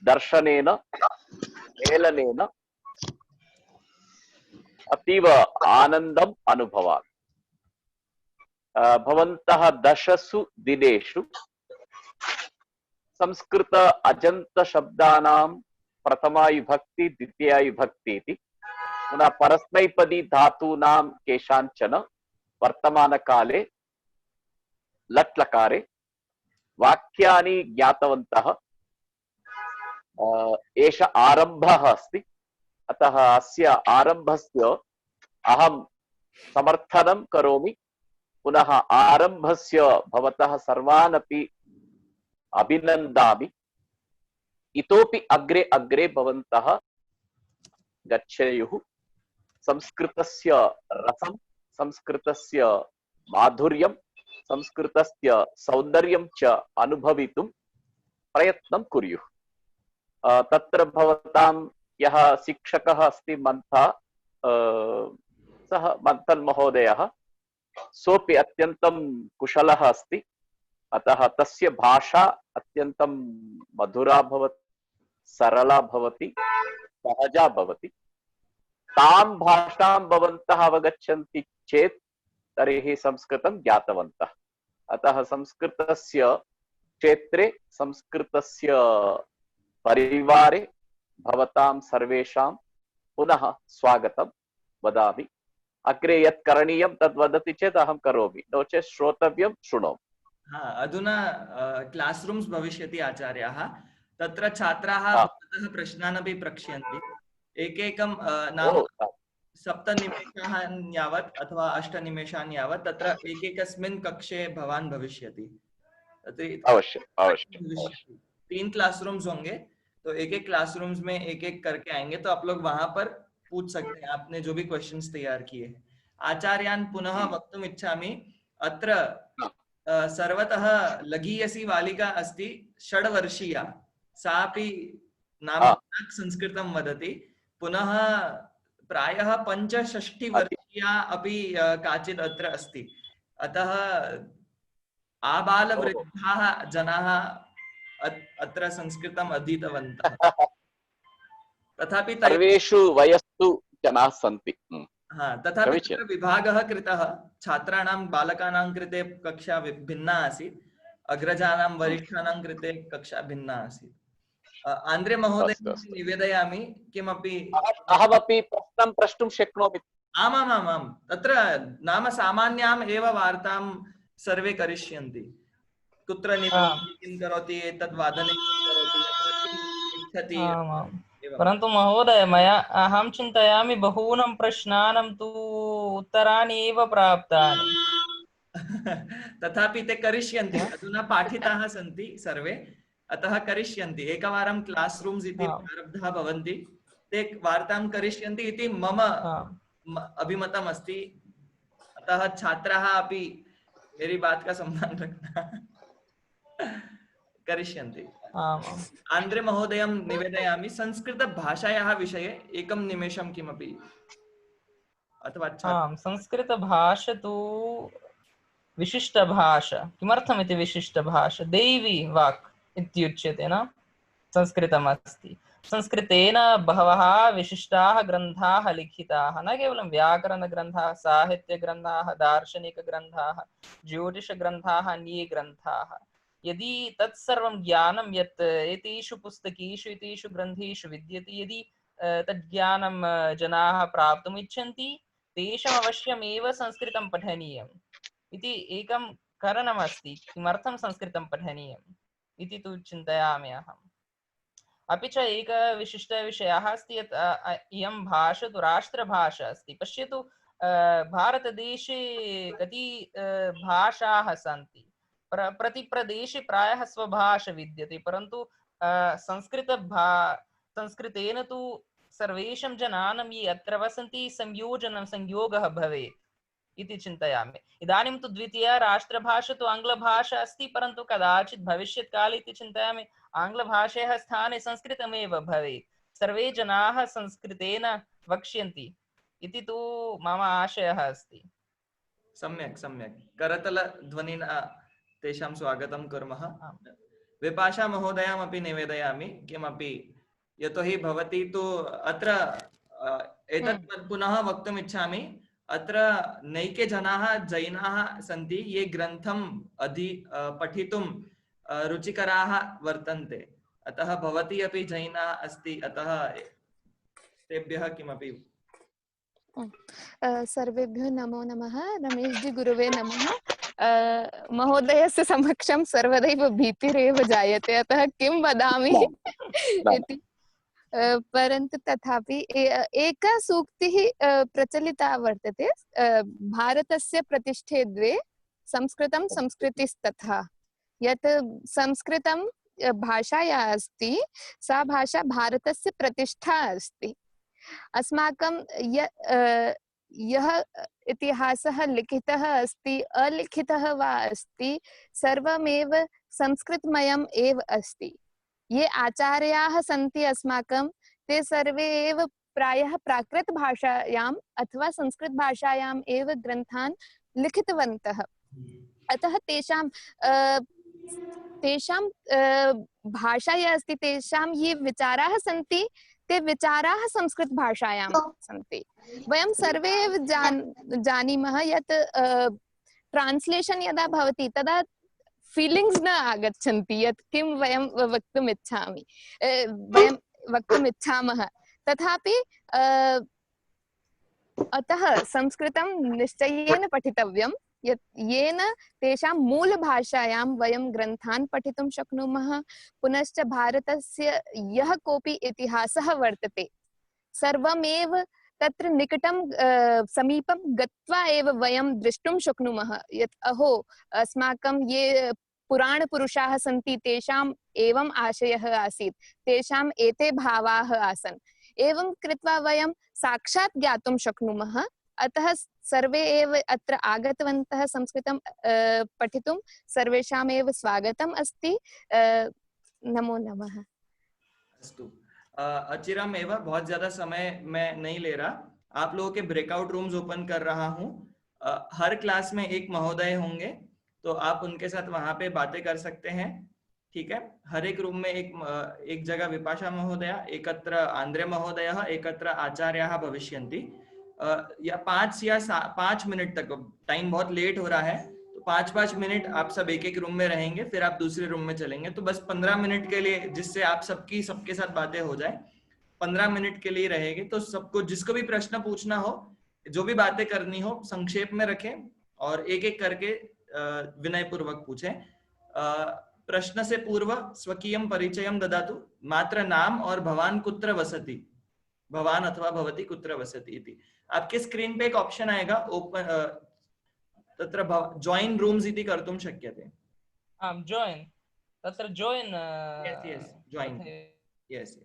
दर्शनेन मेलनेन अतीव आनन्दम् अनुभवामि। भवन्तः 10 दिनेषु संस्कृत अजन्त शब्दानां प्रथमा विभक्ति द्वितीया विभक्ति इति पुनः परस्मैपदी धातूनां केषाञ्चन वर्तमानकाले लट् लकारे वाक्यानि ज्ञातवन्तः। एष आरम्भः अस्ति, अतः अस्य आरम्भस्य अहं समर्थनं करोमि। पुनः आरम्भस्य भवतः सर्वान् अपि अभिनन्दामि। इतोपि अग्रे अग्रे भवन्तः गच्छेयुः। संस्कृतस्य रसं, संस्कृतस्य माधुर्यं, संस्कृतस्य सौन्दर्यं च अनुभवितुं प्रयत्नं कुर्युः। तत्र भवतां यः शिक्षकः अस्ति मन्था, सः मन्थन् महोदयः, सोऽपि अत्यन्तं कुशलः अस्ति। अतः तस्य भाषा अत्यन्तं मधुरा भवति, सरला भवति, सहजा भवति। तां भाषां भवन्तः अवगच्छन्ति चेत् तर्हि संस्कृतं ज्ञातवन्तः। अतः संस्कृतस्य क्षेत्रे, संस्कृतस्य परिवारे भवतां सर्वेषां पुनः स्वागतं वदामि। अग्रे यत् करणीयं तद् वदति चेत् अहं करोमि, नो चेत् श्रोतव्यं शृणोमि। अधुना क्लासरूम्स् भविष्यति आचार्याः, तत्र छात्राः भवतः प्रश्नान् अपि प्रक्ष्यन्ति। एकैकं नाम 7 निमेषाः यावत् अथवा 8 निमेषान् यावत् तत्र एकैकस्मिन् कक्षे भवान् भविष्यति। अवश्य अवश्य 3 क्लासरूम्स होंगे, तो एक एक क्लासरूम्स में एक एक करके आएंगे, तो आप लोग वहां पर पूछ सकते हैं आपने जो भी क्वेश्चंस तैयार किए। आचार्यान् पुनः वक्तुम् इच्छामि, अत्र सर्वतः लघीयसी बालिका अस्ति 6 वर्षीया, सापि नाम संस्कृतं वदति। पुनः प्रायः 65 वर्षीया अपि काचित् अत्र अस्ति। अतः आबालवृद्धाः जनाः अत्र संस्कृतम् अधीतवन्तः। तथापि सर्वेषु वयस्सु जनाः सन्ति। तथापि तत्र विभागः कृतः। छात्राणां बालकानां कृते कक्षा भिन्ना आसीत्, अग्रजानां वरिष्ठानां कृते कक्षा भिन्ना आसीत्। आन्द्रे महोदय निवेदयामि, किमपि अहमपि प्रश्नं प्रष्टुं शक्नोमि? आमामामां, तत्र नाम सामान्याम् एव वार्तां सर्वे करिष्यन्ति। कुत्र निवसति, किं करोति, एतद् वादने इच्छति। परन्तु महोदय, मया अहं चिन्तयामि बहूनां प्रश्नानां तु उत्तराणि एव प्राप्तानि। तथापि ते करिष्यन्ति, अधुना पाठिताः सन्ति सर्वे, अतः करिष्यन्ति। एकवारं क्लास् रूम्स् इति प्रारब्धः भवन्ति, ते वार्तां करिष्यन्ति इति मम अभिमतम् अस्ति। अतः छात्राः अपि मेरी बात का सम्मान रखना करिष्यन्ति। आन्द्रे महोदयं निवेदयामि, संस्कृतभाषायाः विषये 1 निमेषं किमपि, अथवा संस्कृतभाषा तु विशिष्टभाषा। किमर्थमिति विशिष्टभाषा? दैवी वाक् इत्युच्यते न, संस्कृतमस्ति। संस्कृतेन बहवः विशिष्टाः ग्रन्थाः लिखिताः, न केवलं व्याकरणग्रन्थाः, साहित्यग्रन्थाः, दार्शनिकग्रन्थाः, ज्योतिषग्रन्थाः, अन्ये ग्रन्थाः। यदि तत्सर्वं ज्ञानं यत् एतेषु पुस्तकेषु, एतेषु ग्रन्थेषु विद्यते, यदि तज्ज्ञानं जनाः प्राप्तुम् इच्छन्ति, तेषाम् अवश्यमेव संस्कृतं पठनीयम् इति एकं कारणमस्ति किमर्थं संस्कृतं पठनीयम् इति तु चिन्तयामि अहम्। अपि च एकः विशिष्टविषयः अस्ति यत् इयं भाषा तु राष्ट्रभाषा अस्ति। पश्यतु, भारतदेशे कति भाषाः सन्ति, प्रतिप्रदेशे प्रायः स्वभाषा विद्यते, परन्तु संस्कृतेन तु सर्वेषां जनानां ये अत्र वसन्ति संयोगः भवेत् इति चिन्तयामि। इदानीं तु द्वितीया राष्ट्रभाषा तु आङ्ग्लभाषा अस्ति, परन्तु कदाचित् भविष्यत्काले इति चिन्तयामि आङ्ग्लभाषायाः स्थाने संस्कृतमेव भवेत्। सर्वे जनाः संस्कृतेन वक्ष्यन्ति इति तु मम आशयः अस्ति। सम्यक् सम्यक्, करतलध्वनिना तेषां स्वागतं कुर्मः। विपाशा महोदयामपि निवेदयामि किमपि, यतोहि भवती तु अत्र एतत् पुनः वक्तुम् इच्छामि, अत्र नैके जनाः जैनाः सन्ति ये ग्रन्थम् पठितुं रुचिकराः वर्तन्ते, अतः भवती अपि जैना अस्ति, अतः तेभ्यः किमपि। सर्वेभ्यो नमो नमः। रमेश जी गुरुवे नमः। महोदयस्य समक्षं सर्वदैव भीतिरेव जायते, अतः किं वदामि इति। परन्तु तथापि एका सूक्तिः प्रचलिता वर्तते, भारतस्य प्रतिष्ठे द्वे, संस्कृतं संस्कृतिस्तथा। यत् संस्कृतं भाषा या अस्ति, सा भाषा भारतस्य प्रतिष्ठा अस्ति। अस्माकं यः इतिहासः लिखितः अस्ति, अलिखितः वा अस्ति, सर्वमेव संस्कृतमयम् एव अस्ति। ये आचार्याः सन्ति अस्माकं, ते सर्वे एव प्रायः प्राकृत भाषायाम् अथवा संस्कृत भाषायाम् एव ग्रन्थान् लिखितवन्तः। अतः तेषां भाषा या अस्ति, तेषां ये विचाराः सन्ति, ते विचाराः संस्कृत भाषायां सन्ति। वयं सर्वे एव जानीमः यत् ट्रान्स्लेशन् यदा भवति तदा फीलिंग्स न आगच्छन्ति, यत् किं वयं वक्तुम् इच्छामि, वयं वक्तुम् इच्छामः। तथापि अतः संस्कृतं निश्चयेन पठितव्यं, येन तेषां मूलभाषायां वयं ग्रन्थान् पठितुं शक्नुमः। पुनश्च भारतस्य यः कोऽपि इतिहासः वर्तते, सर्वमेव तत्र निकटं समीपं गत्वा एव वयं द्रष्टुं शक्नुमः यत् अहो अस्माकं ये पुराणपुरुषाः सन्ति, तेषाम् एवम् आशयः आसीत्, तेषाम् एते भावाः आसन्। एवं कृत्वा वयं साक्षात् ज्ञातुं शक्नुमः। अतः सर्वे एव अत्र आगतवन्तः संस्कृतं पठितुं, सर्वेषामेव स्वागतम् अस्ति। नमो नमः। अस्तु, अचिरम एवं, बहुत ज्यादा समय मैं नहीं ले रहा, आप लोगों के ब्रेकआउट रूम्स ओपन कर रहा हूँ। हर क्लास में एक महोदय होंगे, तो आप उनके साथ वहां पे बातें कर सकते हैं, ठीक है। हर एक रूम में एक जगह विपाशा महोदया, एकत्र आंद्रे महोदयः, एकत्र आचार्याः भविष्यन्ति। या 5 मिनट तक, टाइम बहुत लेट हो रहा है, तो 5-5 मिनट आप सब एक रूम में रहेंगे, फिर आप दूसरे रूम में चलेंगे। तो बस 15 मिनट के लिए, जिससे आप सबके साथ बातें हो जाए, 15 मिनट के लिए रहेंगे। तो सबको, जिसको भी प्रश्न पूछना हो, जो भी बातें करनी हो, संक्षेप में रखें और एक एक करके विनय पूर्वक पूछें। प्रश्न से पूर्व स्वकीयं परिचयं ददातु, मात्र नाम और भवान कुत्र वसति, भवान अथवा भवती कुत्र वसति इति। आपके स्क्रीन पे एक ऑप्शन आएगा, ओपन तत्र जॉइन रूम्स इति कर्तुं शक्यते। आम्, जॉइन, तत्र जॉइन, यस जॉइन, यस।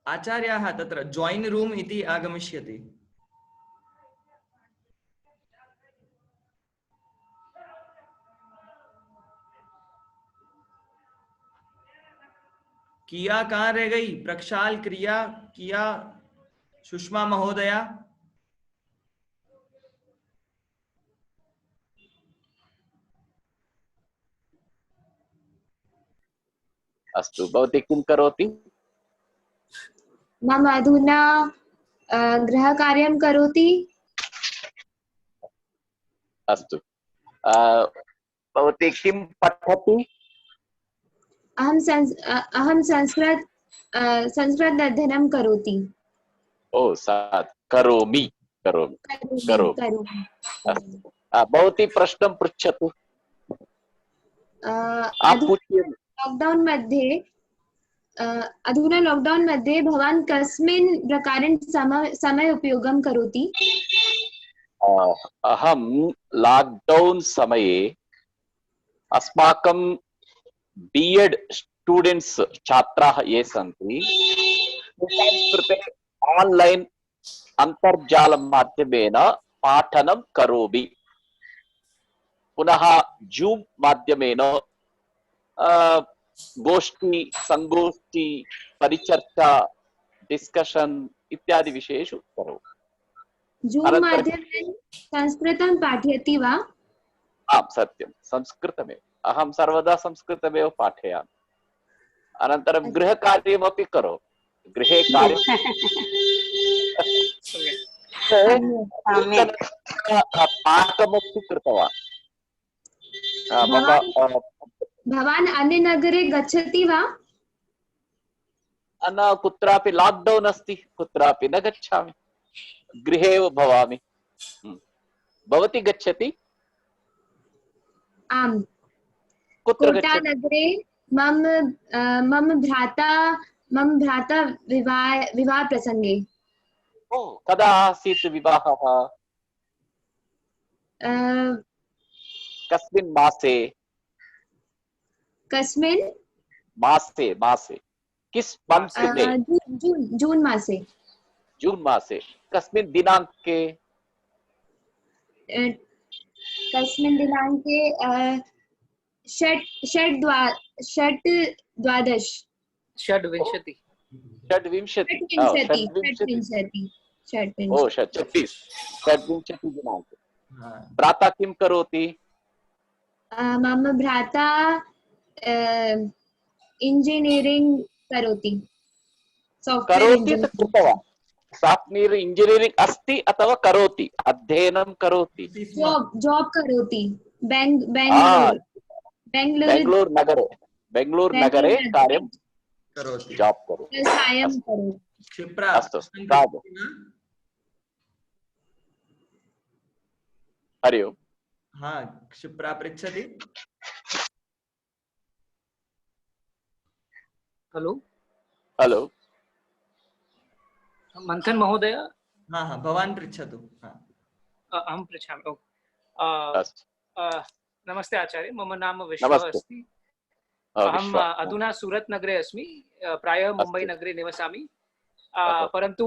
आचार्याः तत्र जॉइन रूम इति आगमिष्यति। किया कहाँ रह गई? प्रक्षाल, क्रिया, किया, सुषमा महोदया। अस्तु, भवती किं करोति? मम अधुना गृहकार्यं करोति। अस्तु, भवती किं पठति? अहं संस्कृत अध्ययनं करोति। ओ, करोमि। अस्तु, भवती प्रश्नं पृच्छतु। अधुना लॉकडाउन मध्ये भवान् कस्मिन् प्रकारेण समय उपयोगं करोति? अहं लॉकडाउन समये अस्माकं बीएड स्टूडेंट्स, छात्राः ये सन्ति, तेषां कृते ऑनलाइन अन्तर्जाल माध्यमेन पाठनं करोमि। पुनः जूम माध्यमेन गोष्ठी संगोष्ठी परिचर्चा डिस्कशन इत्यादि विषयेषु करोमि। जूम माध्यमेन संस्कृतं पाठयति वा? आं सत्यं, संस्कृतमेव अहं सर्वदा संस्कृतमेव पाठयामि। अनन्तरं गृहकार्यमपि करोमि। गृहे कार्यं पाकमपि कृतवान्। भवान् अन्य नगरे गच्छति वा? न, कुत्रापि लॉकडाउन अस्ति, कुत्रापि न गच्छामि, गृहे एव भवामि। भवती गच्छति? आम्, कुत्र कोटा गच्छति? नगरे मम भ्राता विवाह प्रसंगे। ओ, कदा आसीत् विवाहः? कस्मिन् मासे? कस्मिन् मासे मासे किस मंथ में? जून मासे। जून मासे। कस्मिन् दिनाङ्के? कस्मिन् दिनाङ्के? द्वादश। षड्विंशति। ओ, षड्विंशति दिनाङ्के। भ्राता किं करोति? मम भ्राता इंजीनियरिंग करोति। करोति तो कृतवान्। सॉफ्टवेयर इंजीनियरिंग अस्ति अथवा करोति? अध्ययनं करोति? जॉब करोति। बेंगलूर नगरे कार्यं करोति। जॉब करोति। व्यवसायं करोति। क्षिप्रा, अस्तु, साधु। हरि ओम्। हाँ, क्षिप्रा पृच्छति। हेलो हेलो मंथन महोदय। हाँ हाँ, भवान् पृच्छतु। अहं पृच्छामि। नमस्ते आचार्य, मम नाम विश्वः नमस्ते। अस्ति। अहम् अधुना सूरत् नगरे अस्मि, प्रायः मुम्बै नगरे निवसामि। परन्तु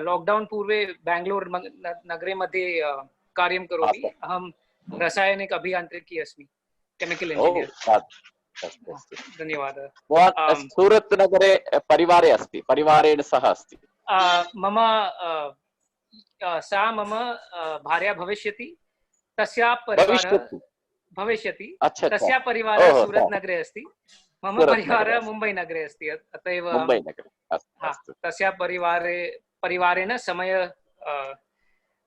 लॉकडाउन पूर्वे बेंगलूर नगरे मध्ये कार्यं करोमि। अहं रासायनिक अभियान्त्रिकी अस्मि, केमिकल इंजीनियर। धन्यवादः। सूरत् नगरे परिवारे अस्ति, परिवारेण सह अस्ति? मम सा मम भार्या भविष्यति, तस्याः परिवारः भविष्यति। तस्याः परिवारः सूरत् नगरे अस्ति, मम परिवारः मुम्बै नगरे अस्ति। अत एव तस्याः परिवारेण समय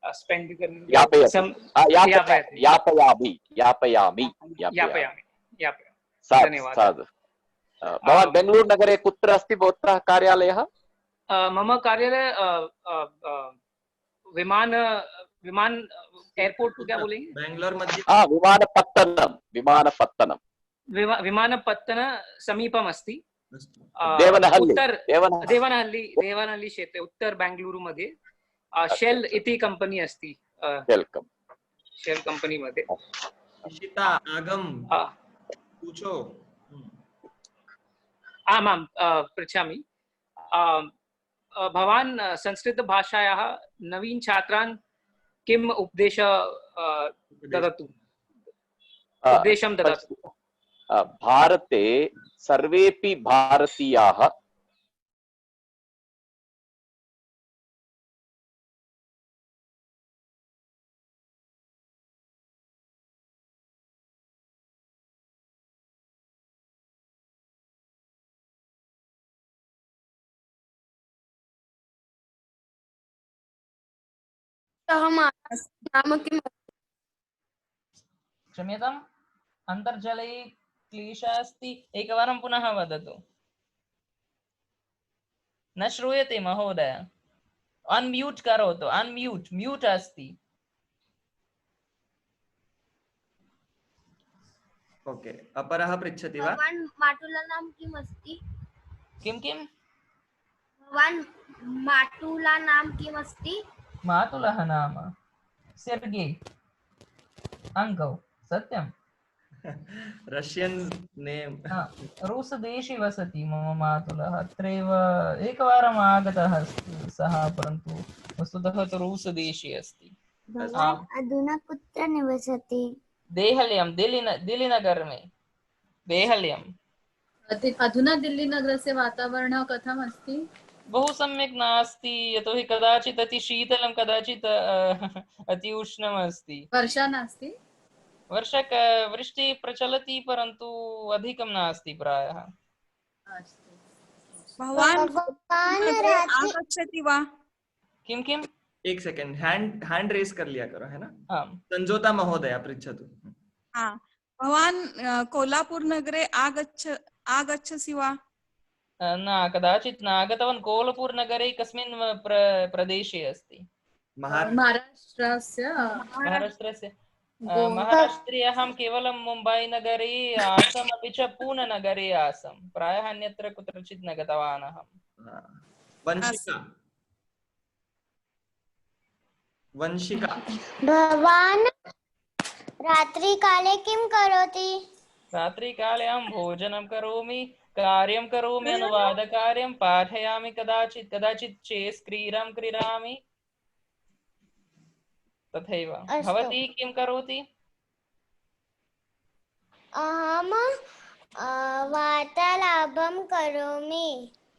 स्पेण्ड् यापयामि। धन्यवादः। भवान् बेंगलूर नगरे कुत्र अस्ति भवतः कार्यालयः? मम कार्यालय विमान एयरपोर्ट को क्या बोलेंगे? बेंगलोर मध्ये। विमानपत्तन समीपम् अस्ति। देवनहल्ली क्षेत्रे उत्तर बेंगलुरु मध्ये शेल इति कंपनी अस्ति। शेल कंपनी मध्ये। इशिता आगम पूछो। आमां पृच्छामि। भवान् संस्कृत भाषायाः नवीन छात्रान् किम् उपदेशं ददातु? भारते सर्वेपि भारतीयाः नाम किम्? क्षम्यताम्, अन्तर्जाले क्लेशः अस्ति, एकवारं पुनः वदतु। न श्रूयते महोदय। अनम्यूट करोतु। म्यूट अस्ति। ओके, अपरः पृच्छति वा? भवान् मातुलः नाम किम् अस्ति? किं? भवान् मातुलः नाम किम् अस्ति? मातुलः नाम सेर्गे अंकौ। सत्यम्। Russian name. रूस देशे वसति मम मातुलः। अत्रैव एकवारम् आगतः सः, परन्तु वस्तुतः तु रूस देशे अस्ति। भवान् अधुना कुत्र निवसति? देहल्यं दिल्ली नगर में देहल्यं अधुना दिल्लीनगरस्य वातावरणं कथम् अस्ति? बहु सम्यक् नास्ति, यतोहि कदाचित् अति शीतलं, कदाचित् अति उष्णम् अस्ति। वर्षा नास्ति? वृष्टिः प्रचलति परन्तु अधिकं नास्ति प्रायः। भवान् आगच्छति वा? किं किम्? एक सेकंड, हैंड रेस कर लिया करो, है ना? आम्। संजोता महोदया पृच्छतु। भवान् कोल्हापुर नगरे आगच्छसि वा? न, कदाचित् न आगतवान्। कोल्हापुर नगरे कस्मिन् प्रदेशे अस्ति? महाराष्ट्रस्य। महाराष्ट्रे अहं केवलं मुम्बै नगरे आसम्, अपि च पुणे नगरे आसम्, प्रायः अन्यत्र कुत्रचित् न गतवान् अहम्। वंशिका, भवान् रात्रिकाले किं करोति? रात्रिकाले अहं भोजनं करोमि, कार्यं करोमि, अनुवादकार्यं पाठयामि, कदाचित् चेस् क्रीडामि, तथैव। भवती किं करोति? अहं वार्तालापं करोमि।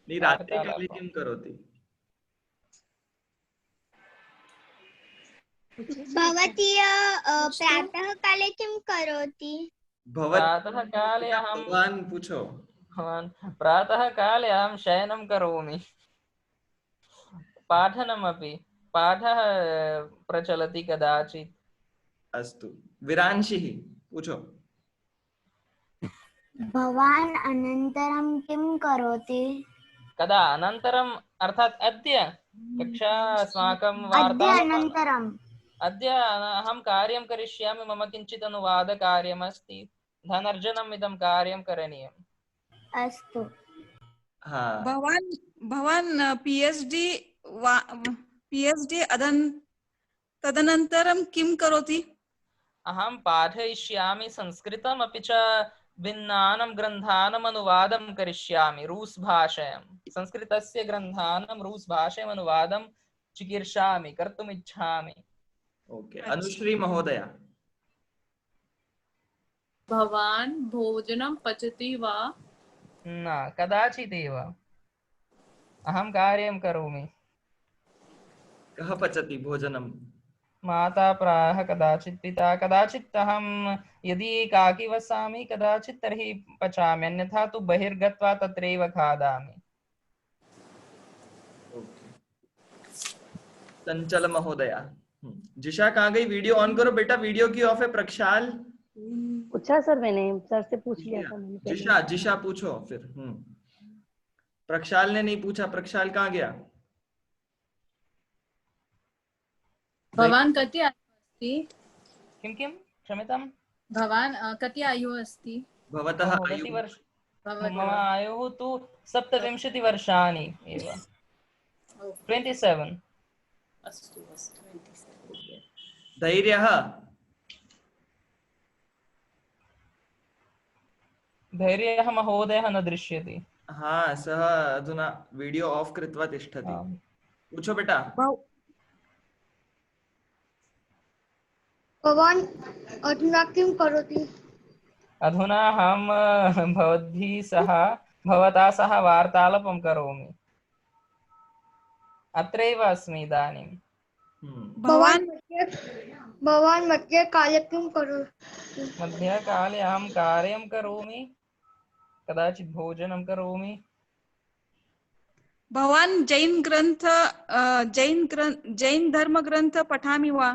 रात्रिकाले किं करोति? भवती प्रातःकाले किं करोति? प्रातःकाले अहं भवान् पूछो। प्रातःकाले अहं शयनं करोमि, पाठनमपि, पाठः प्रचलति कदाचित्। अस्तु, विरांशिः पूछो। भवान् अनन्तरं किं करोति? कदा अनन्तरम्? अर्थात् अद्य कक्षा अस्माकं अद्य अहं कार्यं करिष्यामि, मम किञ्चित् अनुवादकार्यमस्ति, धनार्जनम् इदं कार्यं करणीयम्। अस्तु। भवान् PhD तदनन्तरं किं करोति? अहं पाठयिष्यामि संस्कृतम्, अपि च भिन्नानां ग्रन्थानाम् अनुवादं करिष्यामि रूस् भाषायां। संस्कृतस्य ग्रन्थानां रूस् भाषायाम् अनुवादं चिकीर्षामि, कर्तुम् इच्छामि। ओके, अनुश्री महोदया। भवान् भोजनं पचति वा? न, कदाचिदेव। अहं कार्यं करोमि। कः पचति भोजनं? माता प्रायः, कदाचित् पिता, कदाचित् अहं यदि एकाकी वसामि कदाचित् तर्हि पचामि, अन्यथा तु बहिर्गत्वा तत्रैव खादामि। चंचल महोदया। जिशा कहाँ गई? वीडियो ऑन करो बेटा, वीडियो की ऑफ है। प्रक्षाल पूछा सर, मैंने सर से पूछ लिया था मैंने। जिशा पूछो फिर। प्रक्षाल ने नहीं पूछा। प्रक्षाल कहाँ गया? भवान् कति आयुः अस्ति? किं क्षम्यताम्? भवान् कति आयुः अस्ति? भवतः मम आयुः तु 27 वर्षाणि एव। 27। अस्तु अस्तु, 27। धैर्यः? धैर्यः महोदयः न दृश्यते। हाँ, सः अधुना वीडियो ऑफ कृत्वा तिष्ठति। पूछो बेटा। भवान् अधुना किं करोति? अधुना अहं भवता सह वार्तालापं करोमि। अत्रैव अस्मि इदानीं। भवान् मध्यकाले किं करोति? मध्यकाले अहं कार्यं करोमि, कदाचित् भोजनं करोमि। भवान् जैन धर्मग्रन्थ पठामि वा?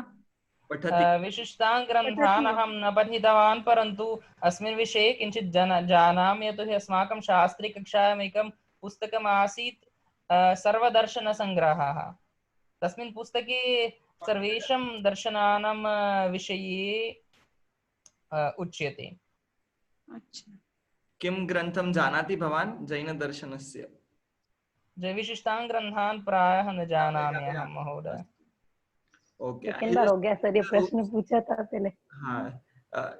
विशिष्टान् ग्रन्थान् अहं न पठितवान्, परन्तु अस्मिन् विषये किञ्चित् जानामि, यतोहि अस्माकं शास्त्रीकक्षायाम् एकं पुस्तकम् आसीत्, सर्वदर्शनसङ्ग्रहः। तस्मिन् पुस्तके सर्वेषां दर्शनानां विषये उच्यते। किं ग्रन्थं जानाति भवान् जैनदर्शनस्य? विशिष्टान् ग्रन्थान् प्रायः न जानामि अहं महोदय। ओके, कितनी बार हो गया सर ये प्रश्न पूछा था पहले? हाँ,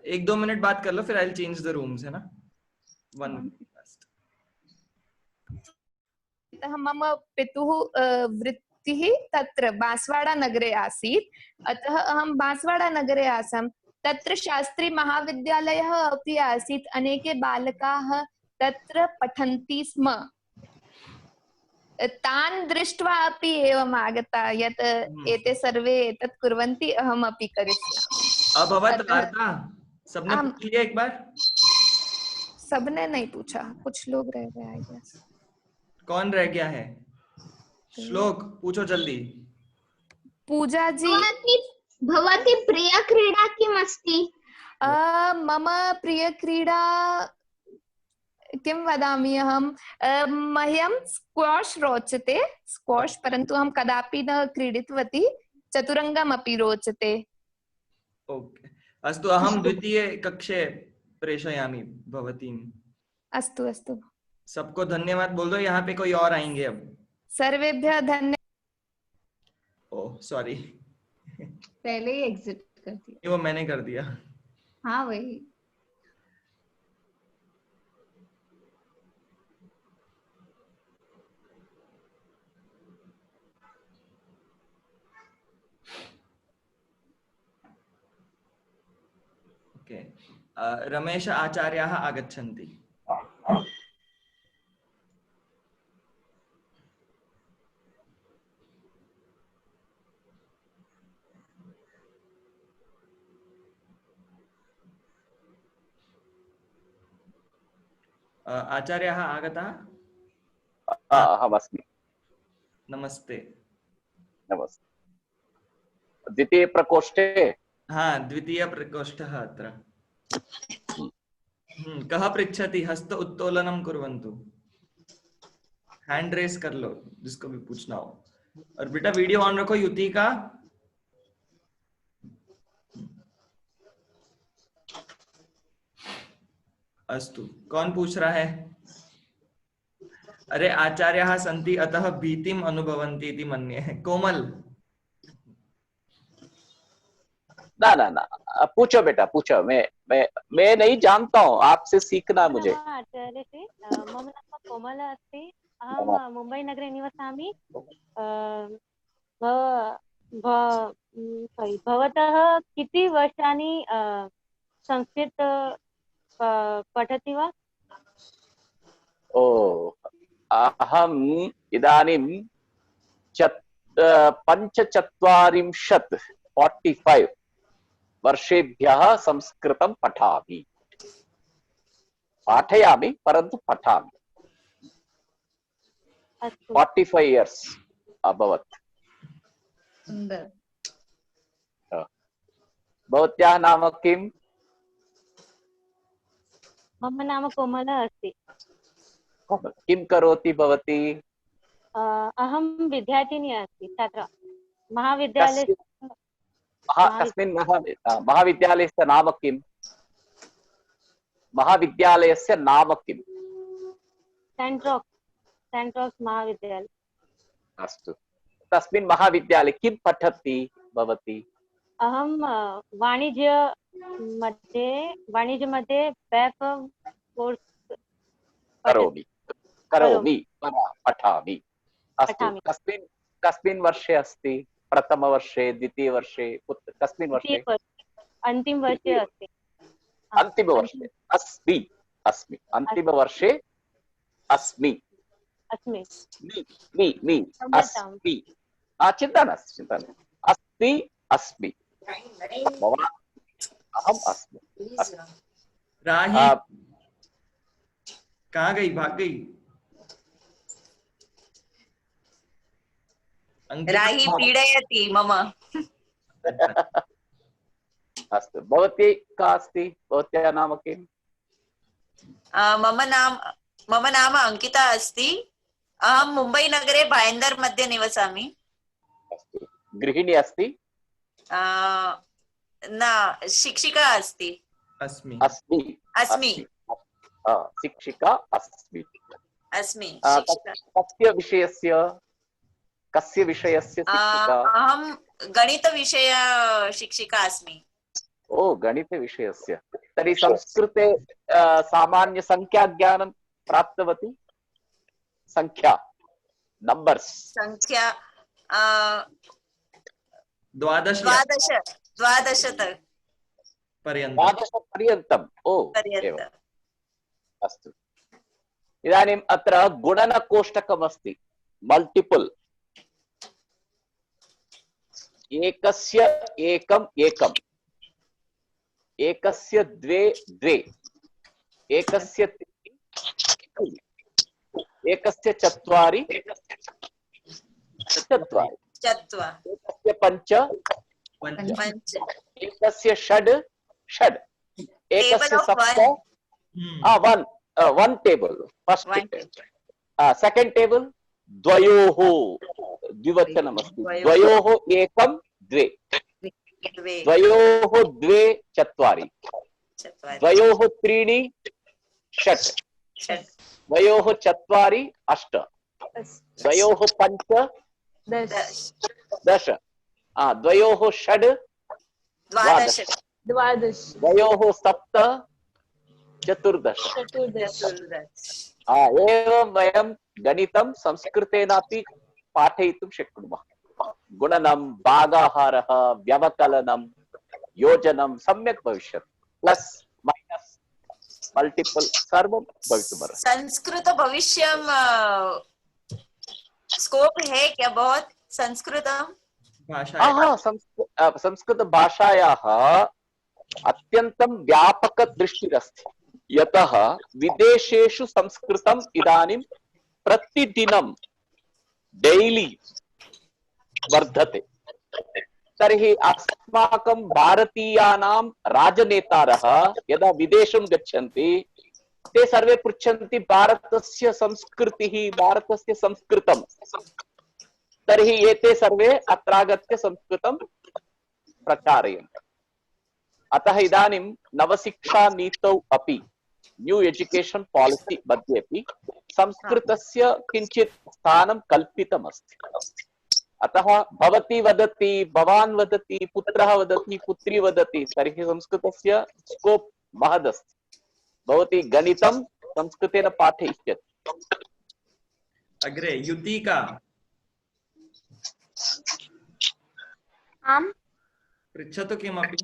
1-2 मिनट बात कर लो, फिर I will change the rooms, है ना? 1 मिनट। मम पितुः वृत्तिः तत्र बांसवाड़ा नगरे आसीत्, अतः अहं बांसवाड़ा नगरे आसम्। तत्र शास्त्री महाविद्यालयः अपि आसीत्, अनेके बालकाः तत्र पठन्ति स्म। तान् दृष्ट्वा अपि एवम् आगता यत् एते सर्वे एतत् कुर्वन्ति, अहमपि करिष्यामि। अभवत् वार्ता? सबने पूछ लिया एक बार? सबने नहीं पूछा, कुछ लोग रह गए आई गेस। कौन रह गया है? श्लोक पूछो जल्दी। पूजा जी, भवती प्रिय क्रीडा किम् अस्ति? मम प्रिय क्रीडा किं वदामि अहं, मह्यं स्क्वाश रोचते, स्क्वाश, परन्तु अहं कदापि न क्रीडितवती। चतुरङ्गम् अपि रोचते। ओके, अस्तु, अहं द्वितीये कक्षे प्रेषयामि भवतीम्। अस्तु अस्तु। सबको धन्यवाद बोल दो, यहाँ पे कोई और आएंगे अब। सर्वेभ्यः धन्यवाद। ओह सॉरी, पहले ही एग्जिट कर दिया। वो मैंने कर दिया। हाँ वही। ओके, रमेश आचार्याः आगच्छन्ति। आचार्याः आगताः? अहमस्मि। नमस्ते। नमस्ते। द्वितीय प्रकोष्ठे? हाँ, द्वितीय प्रकोष्ठः अत्र। कः पृच्छति? हस्त उत्तोलनं कुर्वन्तु, हैंड रेस कर लो जिसको भी पूछना हो। और बेटा वीडियो ऑन रखो युति का। अस्तु, कौन पूछ रहा है? अरे आचार्याः सन्ति अतः भीतिम अनुभवन्ति इति मन्ये। कोमल? ना ना ना, पूछो बेटा पूछो। मैं नहीं जानता हूँ, आपसे सीखना मुझे। आचार्य से मम नाम कोमल अस्ति, अहं मुम्बईनगरे निवसामि। भवतः किति वर्षाणि संस्कृत पठति वा? ओ, अहम् इदानीं 45 वर्षेभ्यः संस्कृतं पठामि। पाठयामि परन्तु पठामि। 45 इयर्स अभवत्। सुन्दर। भवत्याः नाम किम्? मम नाम कोमला अस्ति। किं करोति भवती? अहं विद्यार्थिनी अस्मि, छात्रा। महाविद्यालये। कस्मिन् महाविद्यालयस्य नाम किम्? महाविद्यालयस्य नाम किम्? सेंट रॉक्स महाविद्यालय। अस्तु, तस्मिन् महाविद्यालये किं पठति भवती? अहं वाणिज्य मध्ये बैक कोर्स करोमि पठामि। अस्तु, कस्मिन् वर्षे अस्ति? प्रथमवर्षे, द्वितीयवर्षे, कस्मिन् वर्षे? अन्तिमवर्षे अस्ति। अन्तिमवर्षे अस्मि। अन्तिमवर्षे अस्मि। चिन्ता नास्ति। अस्मि। अहम् अस्मि। राही कहाँ गई? भाग गई? राही पीडयति मम। अस्तु, भवती का अस्ति? भवत्याः नाम किम्? मम नाम अंकिता अस्ति। अहं मुम्बै नगरे भायन्दर मध्ये निवसामि। अस्तु, गृहिणी अस्ति? न, शिक्षिका अस्ति। अस्मि। शिक्षिका अस्मि। कस्य विषयस्य शिक्षिका? अहं गणितविषय शिक्षिका अस्मि। ओ, गणितविषयस्य। तर्हि संस्कृते सामान्य संख्याज्ञानं प्राप्तवती? संख्या, नंबर्स। संख्या 12 तक। द्वादशपर्यन्तम् ओ एवम् अस्तु इदानीम् अत्र गुणनकोष्टकमस्ति मल्टिपल एकस्य एकम् एकम् एकस्य द्वे द्वे एकस्य त्रीणि एकस्य चत्वारि चत्वारि एकस्य पञ्च एकस्य षड् षड् एकस्य सप्त one table first second table द्वयोः द्विवचनमस्ति द्वयोः एकं द्वे द्वयोः द्वे चत्वारि द्वयोः त्रीणि षट् द्वयोः चत्वारि अष्ट द्वयोः पञ्च दश द्वयोः षड् द्वादश द्वयोः सप्त चतुर्दश एवं वयं गणितं संस्कृतेनापि पाठयितुं शक्नुमः गुणनं भागाहारः व्यवकलनं योजनं सम्यक् भविष्यति प्लस माइनस मल्टिपल सर्वं भवितुमर्हति संस्कृत भविष्यं स्कोप है क्या बहुत संस्कृतम संस्कृत भाषायाः अत्यन्तं व्यापक दृष्टिरस्ति यतः विदेशेषु संस्कृतम् इदानीं प्रतिदिनं डेली वर्धते तर्हि अस्माकं भारतीयानां राजनेतारः यदा विदेशं गच्छन्ति ते सर्वे पृच्छन्ति भारतस्य संस्कृतिः भारतस्य संस्कृतं तर्हि एते सर्वे अत्रागत्य संस्कृतं प्रचारयन्ति अतः इदानीं नवशिक्षा नीतौ अपि न्यू एजुकेशन पॉलिसी मध्ये अपि संस्कृतस्य किञ्चित् स्थानं कल्पितमस्ति अतः भवती वदति भवान् वदति पुत्रः वदति पुत्री वदति तर्हि संस्कृतस्य स्कोप महदस्ति भवती गणितं संस्कृतेन पाठयिष्यति अग्रे युतिका आम् पृच्छतु किमपि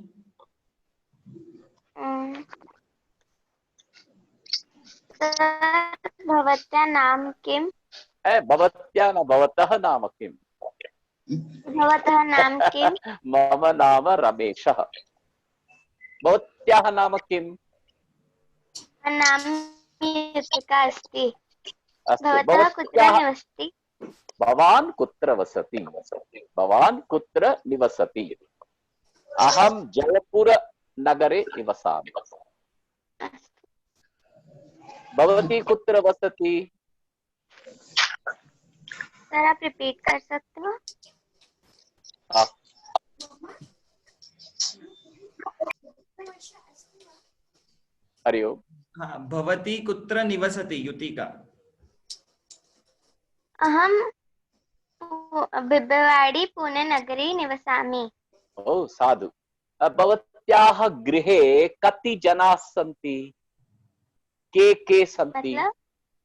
भवत्याः नाम किम् भवत्या न भवतः नाम किम् भवतः नाम किम् मम नाम रमेशः भवत्याः नाम किम् नाम युतिका अस्ति अस्तु भवतः कुत्र निवसति भवान् कुत्र वसति भवान् कुत्र निवसति अहं जयपुर नगरे निवसामि भवती कुत्र वसति सर आप रिपीट कर सकते हो हरि ओम हाँ भवती कुत्र निवसति युतिका अहं बिब्बेवाडी पुणे नगरे निवसामि ओ साधु भवत्याः गृहे कति जनाः सन्ति के सन्ति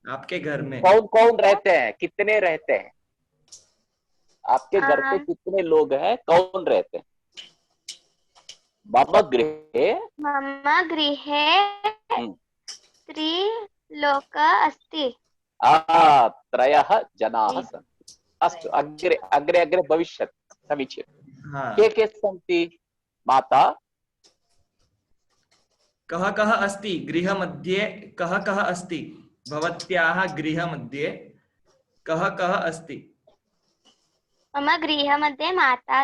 आपके घर में कौन कौन रहते हैं कितने रहते हैं आपके घर पे कितने लोग हैं कौन रहते हैं मम गृहे त्रिलोकः अस्ति त्रयः जनाः सन्ति अस्तु अग्रे अग्रे अग्रे भविष्यति समीचीनं के सन्ति माता कः अस्ति गृहमध्ये कः अस्ति भवत्याः गृहमध्ये कः अस्ति मम गृहमध्ये माता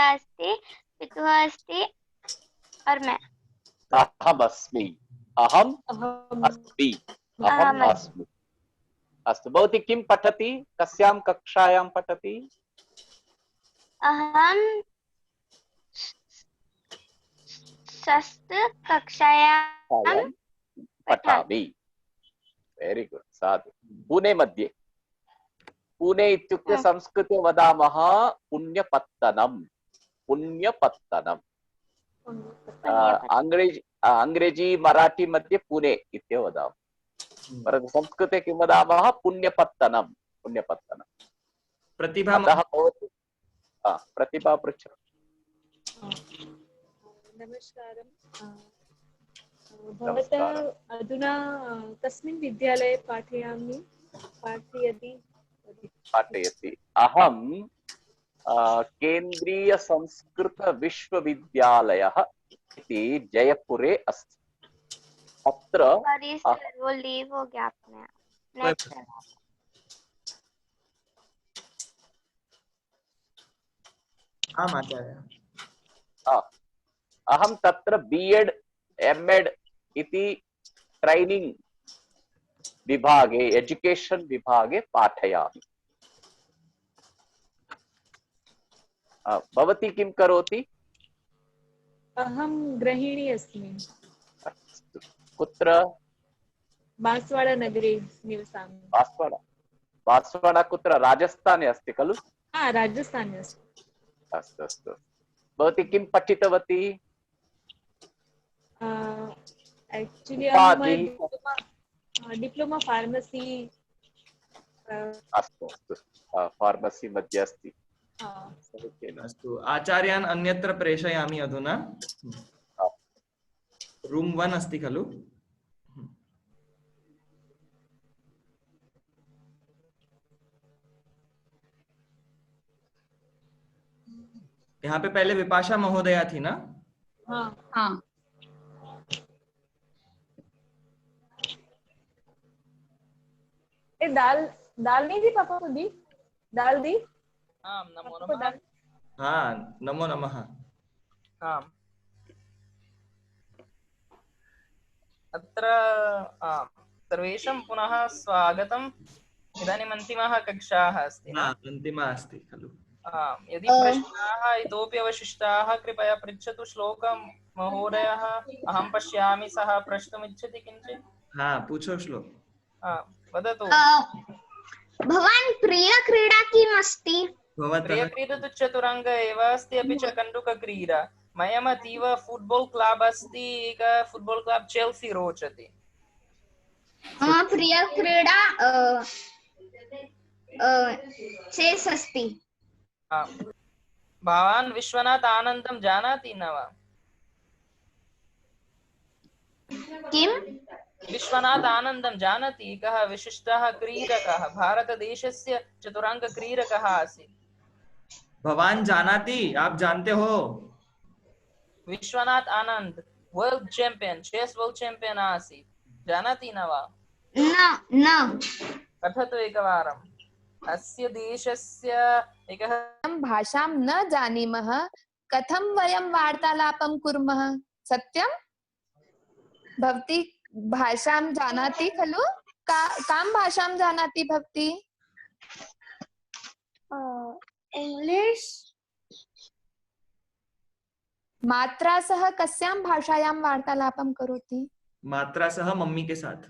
अस्ति पितुः अस्ति और मैं अहम् अस्मि अस्तु भवती किं पठति कस्यां कक्षायां पठति अहं षष्ठ कक्षायां पठामि वेरी गुड साधु पुणे मध्ये पुणे इत्युक्ते संस्कृते वदामः पुण्यपत्तनम् अंग्रेजी मराठी मध्ये पुणे इत्येव वदामः परन्तु संस्कृते किं वदामः पुण्यपत्तनम् प्रतिभा प्रतिभा पृच्छ नमस्कारम् भवतः अधुना कस्मिन् विद्यालये पाठयति अहं केन्द्रीय संस्कृत विश्वविद्यालयः इति जयपुरे अस्ति। अत्र वो लीव हो गया आपने नेक्स्ट आचार्य अहं तत्र B.Ed M.Ed इति ट्रैनिंग विभागे एजुकेशन विभागे पाठयामि। भवती किं करोति? अहं गृहिणी अस्मि। कुत्र? बांसवाड़ा नगरे निवसामि। बांसवाड़ा कुत्र? राजस्थाने अस्ति खलु? राजस्थाने अस्ति। अस्तु अस्तु। भवती किं पठितवती? Actually diploma pharmacy. अस्तु अस्तु, फार्मसी मध्ये अस्ति। अस्तु, आचार्यान् अन्यत्र प्रेषयामि अधुना। रूम 1 अस्ति खलु? यहाँ पे पहले विपाशा महोदया थी ना? हाँ। दाल नहीं दी पापा को? दी दाल दी? नमो नमः। नमो नमः। अत्र सर्वेषां पुनः स्वागतम्। इदानीम् अन्तिमः कक्षाः अस्ति न? अन्तिमा अस्ति खलु? यदि प्रश्नाः इतोपि अवशिष्टाः कृपया पृच्छतु। श्लोकं महोदयः अहं पश्यामि, सः प्रष्टुम् इच्छति किञ्चित्। पूछो श्लोक। वदतु। भवान् प्रिय क्रीडा किम् अस्ति? प्रियक्रीडा तु चतुरङ्ग एव अस्ति, अपि च कन्दुकक्रीडा। मह्यम् अतीव फुट्बाल् क्लब् अस्ति, एकः फुट्बाल् क्लब् चेल्सी रोचते। प्रिय क्रीडा चेस् अस्ति। भवान् विश्वनाथ आनन्दं जानाति न वा? किम्? विश्वनाथ आनन्दं जानाति? एकः विशिष्टः क्रीडकः, भारतदेशस्य चतुरङ्गक्रीडकः आसीत्। भवान् जानाति? आप जानते हो? Vishwanath Anand world champion, chess world champion आसीत्। जानाति न वा? न। कथतु एकवारम्। अस्य देशस्य एकः भाषां न जानीमः, कथं वयं वार्तालापं कुर्मः? सत्यं? भवती भाषां जानाति खलु? कां भाषां जानाति भवती? इंग्लिश। मात्रा सह कस्यां भाषायां वार्तालापं करोति? मात्रा सह मम्मी के साथ।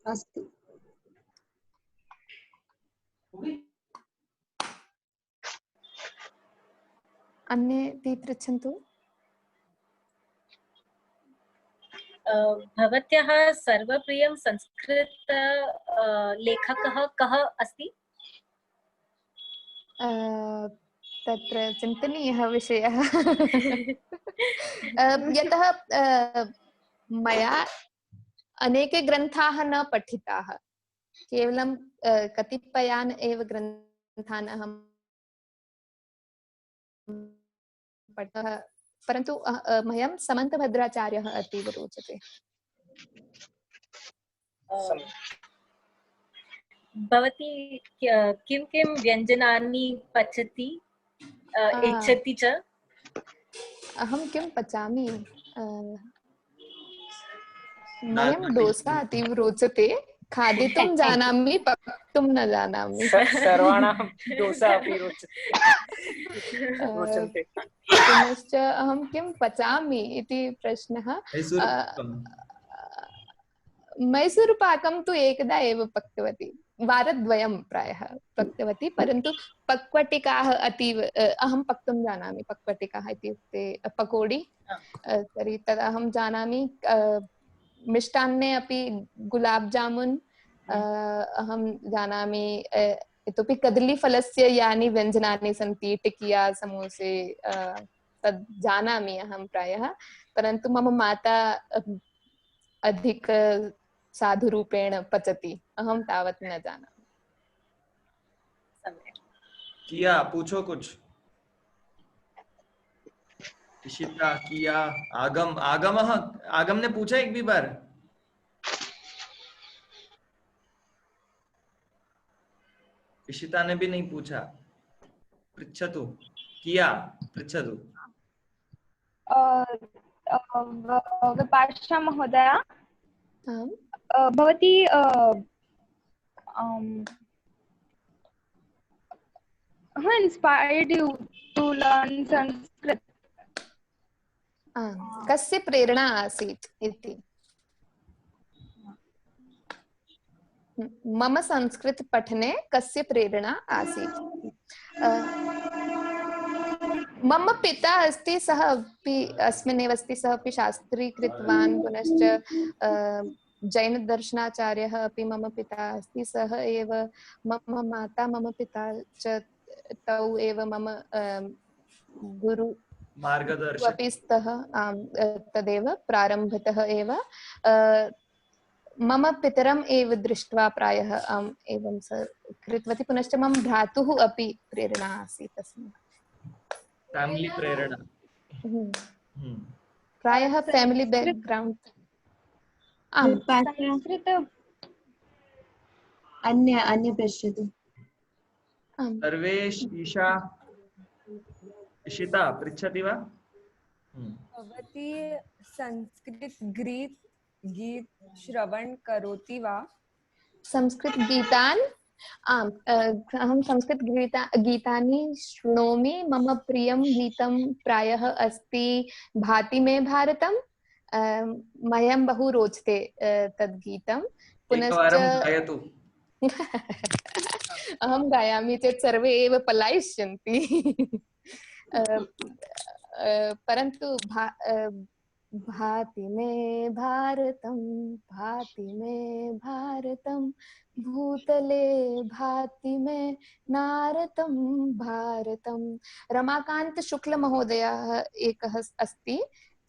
अस्तु। अन्ये पृच्छन्तु। भवत्याः सर्वप्रियं संस्कृत लेखकः कः अस्ति? तत्र चिन्तनीयः विषयः। यतः मया अनेके ग्रन्थाः न पठिताः, केवलं कतिपयान् एव ग्रन्थान् अहं पठितः, परन्तु मह्यं समन्तभद्राचार्यः अतीव रोचते। भवती किं किं व्यञ्जनानि पचति इच्छति च? अहं किं पचामि? मह्यं डोसा अतीव रोचते। खादितुं जानामि, पक्तुं न जानामि। सर्वाणां दोसा अपि रोचन्ते। पुनश्च अहं किं पचामि इति प्रश्नः। मैसूरुपाकं तु एकदा एव पक्तवती, वारद्वयं प्रायः पक्तवती, परन्तु पक्वटिकाः अतीव अहं पक्तुं जानामि। पक्वटिकाः इत्युक्ते पकोडी, तर्हि तद् अहं जानामि। मिष्टान्ने अपि गुलाब जामुन् अहं जानामि। इतोपि कदलीफलस्य यानि व्यञ्जनानि सन्ति, टिकिया, समोसे, तद् जानामि अहं प्रायः, परन्तु मम माता अधिक साधुरूपेण पचति, अहं तावत् न जानामि। किया पूछो कुछ। इशिता, किया, आगम ने पूछा एक भी बार? इशिता ने भी नहीं पूछा। पृच्छतु। किया पृच्छतु। विपाशा महोदया, भवती who inspired you to learn Sanskrit? कस्य प्रेरणा आसीत् इति। मम संस्कृत पठने कस्य प्रेरणा आसीत्? मम पिता अस्ति, सः अपि अस्मिन्नेव अस्ति, सः अपि शास्त्री कृतवान्, पुनश्च जैन दर्शनाचार्यः अपि मम पिता अस्ति, सः एव मम माता, मम पिता च तौ एव मम गुरु अपि स्तः। तदेव प्रारम्भतः एव मम पितरम् एव दृष्ट्वा प्रायः एवं कृतवती, पुनश्च मम भ्रातुः अपि प्रेरणा आसीत् तस्मिन्। फैमिली प्रेरणा प्रायः फैमिली बैकग्राउंड। संस्कृत अन्य पश्यतु। सर्वेश इशिता पृच्छति वा? भवती संस्कृत गीत श्रवण करोति वा? संस्कृत गीतान्? आम्, अहं संस्कृत गीतानि शृणोमि। मम प्रियं गीतं प्रायः अस्ति भाति मे भारतम्। मह्यं बहु रोचते तद् गीतं। पुनश्च अहं गायामि चेत् सर्वे एव पलायिष्यन्ति। परन्तु भाति मे भारतं, भाति मे भारतं, भूतले भाति मे नारतं भारतं। रमाकान्त शुक्ल महोदयः एकः अस्ति,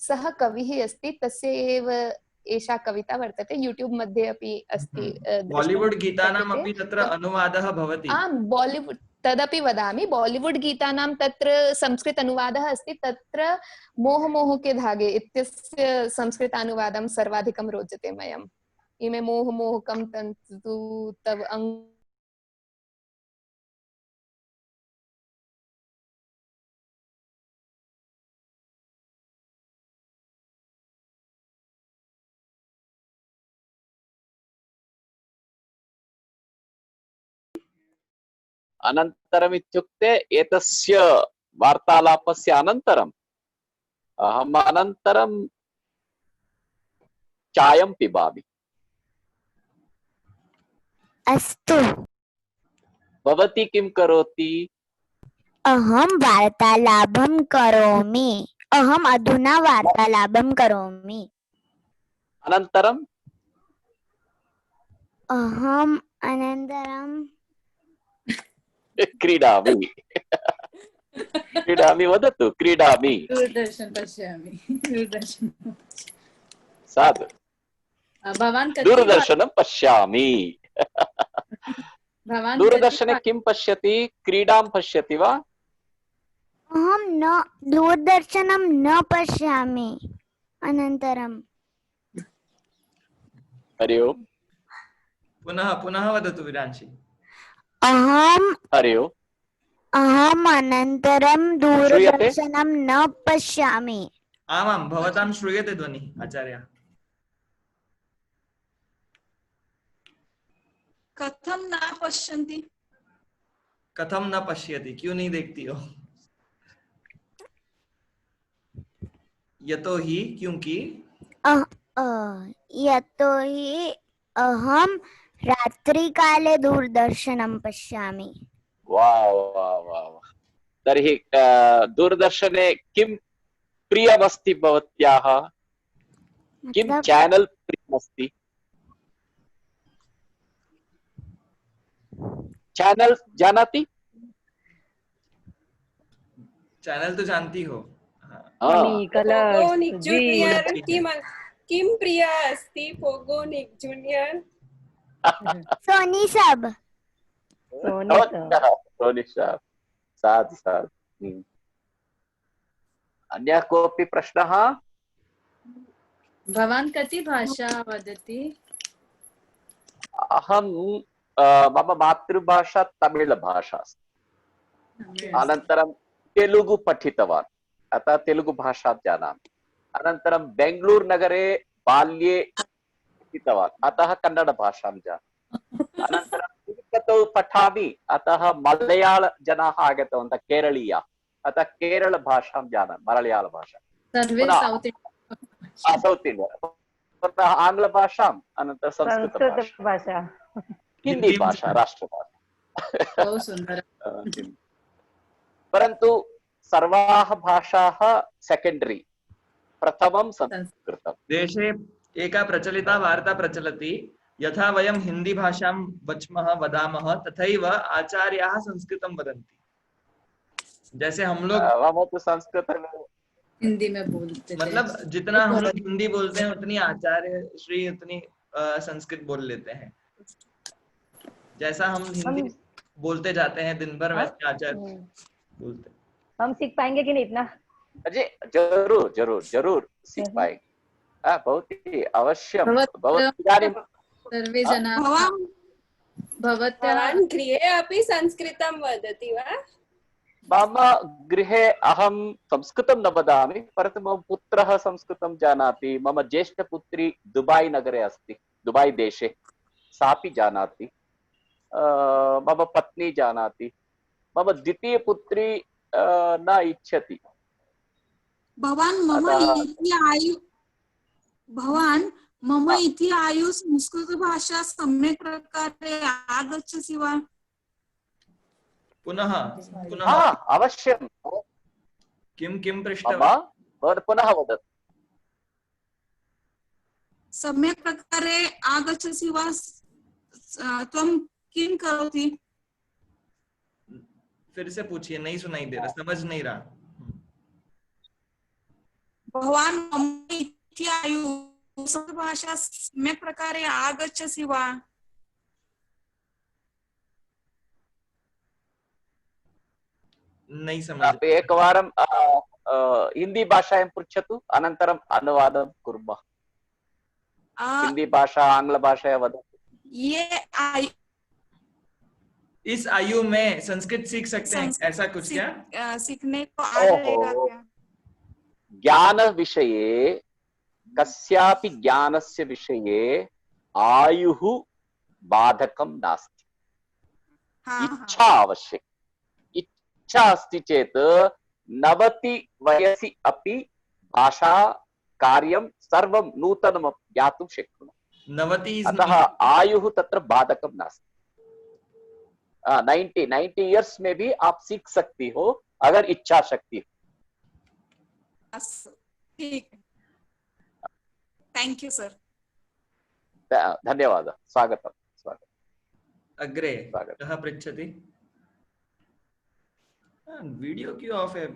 सः कविः अस्ति, तस्य एव एषा कविता वर्तते, यूट्यूब मध्ये अपि अस्ति। बॉलीवुड गीतानाम् अपि तत्र अनुवादः भवति। आम्, बॉलीवुड तदपि वदामि। बॉलीवुड गीतानां तत्र संस्कृत अनुवादः अस्ति। तत्र मोह मोह के धागे इत्यस्य संस्कृत अनुवादं सर्वाधिकं रोचते मह्यम्। इमे मोह मोहकं तन्तु तव अंग अनन्तरम् इत्युक्ते एतस्य वार्तालापस्य अनन्तरम् अहम् अनन्तरं चायं पिबामि। अस्तु। भवती किं करोति? अहं वार्तालापं करोमि। अहम् अधुना वार्तालापं करोमि। अनन्तरम्? अहम् अनन्तरं क्रीडामि। क्रीडामि वदतु। क्रीडामि। दूरदर्शन पश्यामि। दूरदर्शन। साधु। भवान् दूरदर्शनं पश्यामि। दूरदर्शने किं पश्यति? क्रीडां पश्यति वा? अहं न दूरदर्शनं न पश्यामि। अनन्तरं हरि ओम्। पुनः वदतु विरांशी। हरि ओम्। अहम् अनन्तरं दूरदर्शनं न पश्यामि। आमां भवतां श्रूयते ध्वनिः आचार्य। कथम न पश्यन्ति? कथम न पश्यति, क्यों नहीं देखती हो? यतो ही, क्योंकि यतो हि अहम रात्रि काले दूरदर्शनं पश्यामि। वाह वाह वाह। तर्हि दूरदर्शने किं प्रियमस्ति भवत्याः? किं चैनल प्रियमस्ति? चैनल जानाति? चैनल तो जानती हो। पोगोनिक जूनियर किं प्रिया अस्ति? पोगोनिक जूनियर सोनी सब। सोनी सब। साधु साधु। अन्यः कोऽपि प्रश्नः? भवान् कति भाषा वदति? अहं मम मातृभाषा तमिळभाषा अस्ति। अनन्तरं तेलुगु पठितवान्, अतः तेलुगु भाषा जानामि। अनन्तरं बेंगलूरु नगरे बाल्ये पठितवान्, अतः कन्नड भाषां जानामि। अनन्तरं तिरुपतौ पठामि, अतः मलयाळ जनाः आगतवन्तः, केरळीयाः, अतः केरळ भाषां जानामि, मलयाळ भाषा। सर्वे साउथ इंडिया। पुनः आंग्ल भाषाम्, अनन्तरं संस्कृत भाषा, हिंदी भाषा राष्ट्रभाषा। बहु सुन्दरं। परन्तु सर्वाः भाषाः सेकेंडरी, प्रथमं संस्कृतम्। देशे एका प्रचलिता वार्ता प्रचलति, यथा वयं हिंदी भाषां वदामः तथैव आचार्याः संस्कृतं वदन्ति। जैसे हम लोग तो संस्कृत हिंदी में बोलते, मतलब जितना हम लोग हिंदी बोलते हैं उतनी आचार्य श्री उतनी संस्कृत बोल लेते हैं। जैसा हम हिंदी बोलते जाते हैं दिन भर, वैसे आचार्य बोलते। हम सीख पाएंगे कि नहीं इतना? अजय जरूर जरूर जरूर सीख पाएंगे, बहुत ही अवश्य। सर्वे जनाः भवान् गृहे अपि संस्कृतं वदति वा? मम गृहे अहं संस्कृतं न वदामि, परन्तु मम पुत्रः संस्कृतं जानाति। मम ज्येष्ठपुत्री दुबै नगरे अस्ति, दुबै देशे, सापि जानाति। मम पत्नी जानाति। मम द्वितीयपुत्री न इच्छति। भवान् मम इति आयु संस्कृतभाषा सम्यक् प्रकारे आगच्छसि वा? पुनः अवश्यं। किं पृष्टवान्? पुनः वदतु। सम्यक् प्रकारे आगच्छसि वा? त्वं किं करोति? फिर से पूछिए, नहीं सुनाई दे रहा, समझ नहीं रहा। भवान् मम इति आयु संस्कृतभाषा सम्यक् प्रकारे आगच्छसि वा? नहीं समझ। एकवारं हिंदी भाषायां पृच्छतु, अनन्तरम् अनुवादं कुर्मः। हिंदी भाषा आंग्ल भाषा वदतु। इस आयु में संस्कृत सीख सकते हैं, ऐसा कुछ क्या? सीखने को आ जाएगा क्या? ज्ञान विषये, कस्यापि ज्ञानस्य विषये आयुः बाधकं नास्ति। इच्छा आवश्यकी। इच्छा अस्ति चेत् 90 वयसि अपि भाषा कार्यं सर्वं नूतनं ज्ञातुं शक्नुमः। अतः आयुः तत्र बाधकं नास्ति। 90 इयर्स में भी आप सीख सकती हो अगर इच्छा शक्ति हो। ठीक है, थैंक यू सर। धन्यवादः। स्वागतम्। स्वागतम्। अग्रे कः पृच्छति? वीडियो क्यों ऑफ है?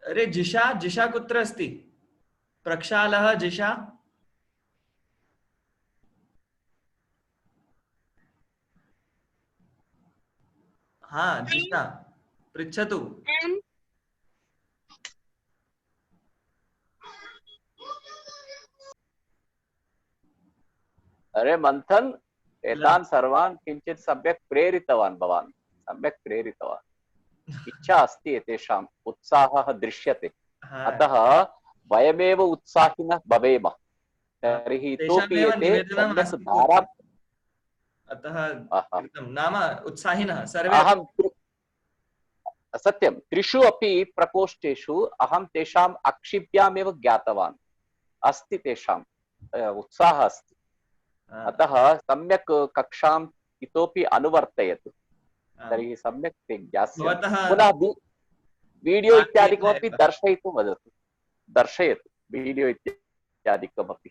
अरे जिशा कुत्र अस्ति? प्रक्षालः जिशा? हाँ जिशा पृच्छतु। अरे मंथन, एतान् सर्वान् किञ्चित् सम्यक् प्रेरितवान् भवान्, सम्यक् प्रेरितवान्। इच्छा अस्ति, एतेषाम् उत्साहः दृश्यते, अतः वयमेव उत्साहिनः भवेम। तर्हि इतोपि एते सम्यक् धारा अतः कृतं। नाम उत्साहिनः सर्वे। अहं सत्यं त्रिषु अपि प्रकोष्ठेषु अहं तेषाम् अक्षिभ्यामेव ज्ञातवान् अस्ति तेषाम् उत्साहः अस्ति। अतः सम्यक् कक्षाम् इतोपि अनुवर्तयतु, तर्हि सम्यक् ते ज्ञास्यन्ति। पुनः वीडियो इत्यादिकमपि दर्शयितुं वदतु, दर्शयतु वीडियो इत्यादिकमपि।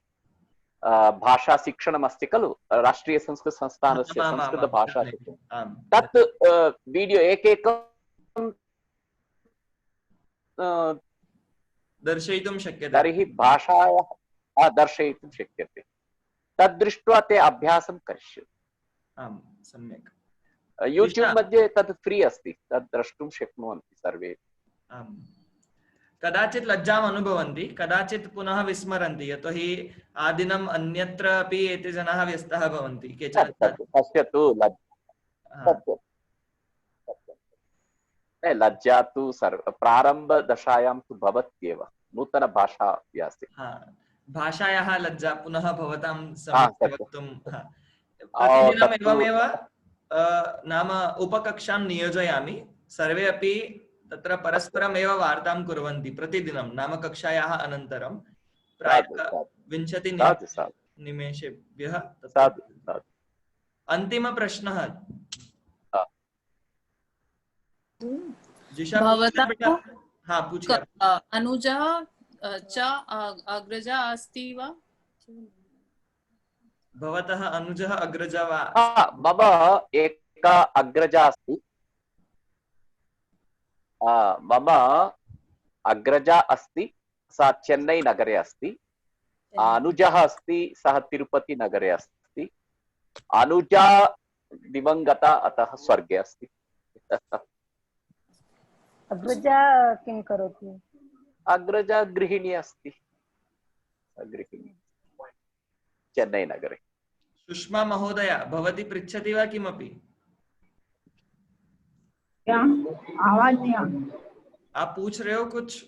भाषा शिक्षणम् अस्ति खलु, राष्ट्रीय संस्कृत संस्थानस्य संस्कृत भाषा शिक्षणं, तत् वीडियो एकैकं दर्शयितुं शक्यते, तर्हि भाषायाः दर्शयितुं शक्यते। तद् दृष्ट्वा ते अभ्यासं करिष्यन्ति। आम्, सम्यक्। यूट्यूब् मध्ये तत् फ्री अस्ति, तद् द्रष्टुं शक्नुवन्ति सर्वे। आम्, कदाचित् लज्जाम् अनुभवन्ति, कदाचित् पुनः विस्मरन्ति, यतोहि आदिनम् अन्यत्र अपि एते जनाः व्यस्तः भवन्ति। केचन पश्यतु, लज्जा तु प्रारम्भदशायां तु भवत्येव, नूतनभाषा अभ्यासे। भाषायाः लज्जा पुनः भवतां सम्यक् वक्तुं प्रतिदिनम् एवमेव नाम उपकक्षां नियोजयामि। सर्वे अपि तत्र परस्परमेव वार्तां कुर्वन्ति प्रतिदिनं, नाम कक्षायाः अनन्तरं प्रायः 20 निमेषेभ्यः। अन्तिमप्रश्नः अनुजा च अग्रजा अस्ति वा? भवतः अनुजः अग्रजा वा? मम एका अग्रजा अस्ति, मम अग्रजा अस्ति, सा चेन्नै नगरे अस्ति। अनुजः अस्ति, सः तिरुपति नगरे अस्ति। अनुजा दिवङ्गता, अतः स्वर्गे अस्ति। अग्रजा किं करोति? अग्रजा गृहिणी अस्ति, गृहिणी चेन्नै नगरे। सुषमा महोदया, भवती पृच्छति वा किमपि? क्या आवाज नहीं आ रही? आप पूछ रहे हो कुछ?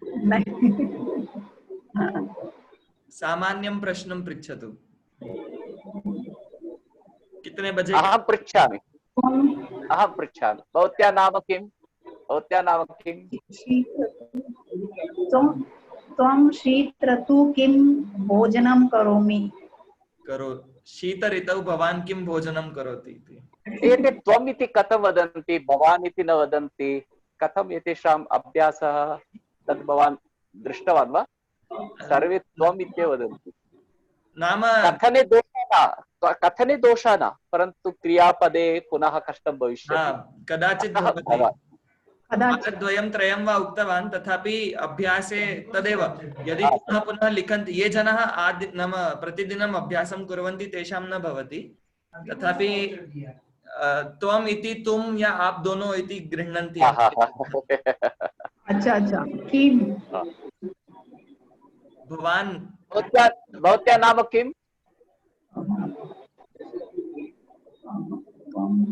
नहीं। सामान्यं प्रश्नं पृच्छतु। कितने बजे? अहं पृच्छामि, भवत्याः नाम किं? भवत्याः नाम किं? त्वं शीतऋतौ किं भोजनं करोमि? शीत ऋतौ भवान् किं भोजनं करोति इति। एते त्वम् इति कथं वदन्ति, भवान् इति न वदन्ति, कथम् एतेषाम् अभ्यासः? तद् भवान् दृष्टवान् वा? सर्वे त्वम् इत्येव वदन्ति। नाम कथने दोषः न, परन्तु क्रियापदे पुनः कष्टं भविष्यति। कदाचित् द्वयं त्रयं वा उक्तवान्, तथापि अभ्यासे तदेव। यदि पुनः पुनः लिखन्ति, ये जनाः नाम प्रतिदिनम् अभ्यासं कुर्वन्ति तेषां न भवति, तथापि त्वम् इति तुम या आप दोनों इति गृह्णन्ति। अच्छा अच्छा, किं भवान्? भवत्याः नाम किं?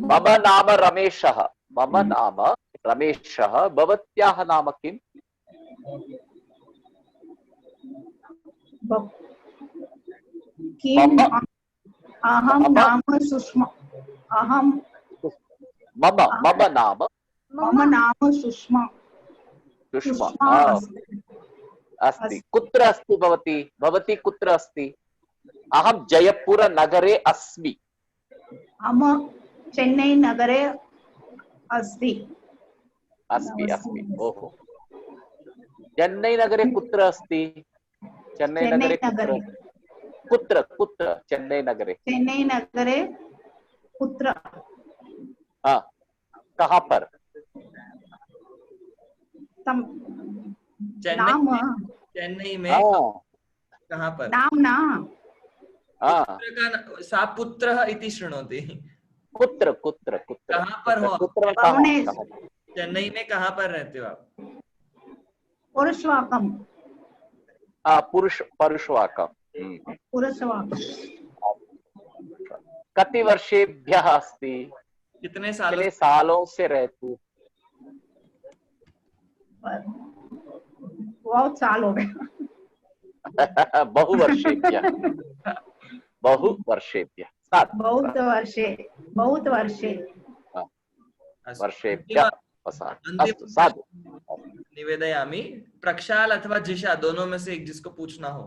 मम नाम रमेशः। मम नाम रमेशः। भवत्याः नाम किम्? अहं नाम सुषमा। मम नाम सुषमा। सुषमा अस्ति। कुत्र अस्ति भवती? भवती कुत्र अस्ति? अहं जयपुर नगरे अस्मि। अहं चेन्नै नगरे अस्ति। ओहो, चेन्नै नगरे कुत्र अस्ति? चेन्नै नगरे कुत्र? चेन्नै नगरे? चेन्नै नगरे कुत्र? कहाँ पर? चेन्नई में कहाँ पर? नाम ना। सा पुत्रः इति शृणोति। कुत्र? कहाँ पर हो? चेन्नई में कहाँ पर रहते हो आप? पुरुषवाकम। पुरुषवाकम। कति वर्षेभ्यः अस्ति? कितने सालों से रहती? बहुत साल हो गए। बहु वर्षेभ्यः बहुत वर्षे वर्षेभ्यः अस्तु साधु। निवेदयामि। प्रक्षाल अथवा जिशा दोनों में से एक जिसको पूछना हो,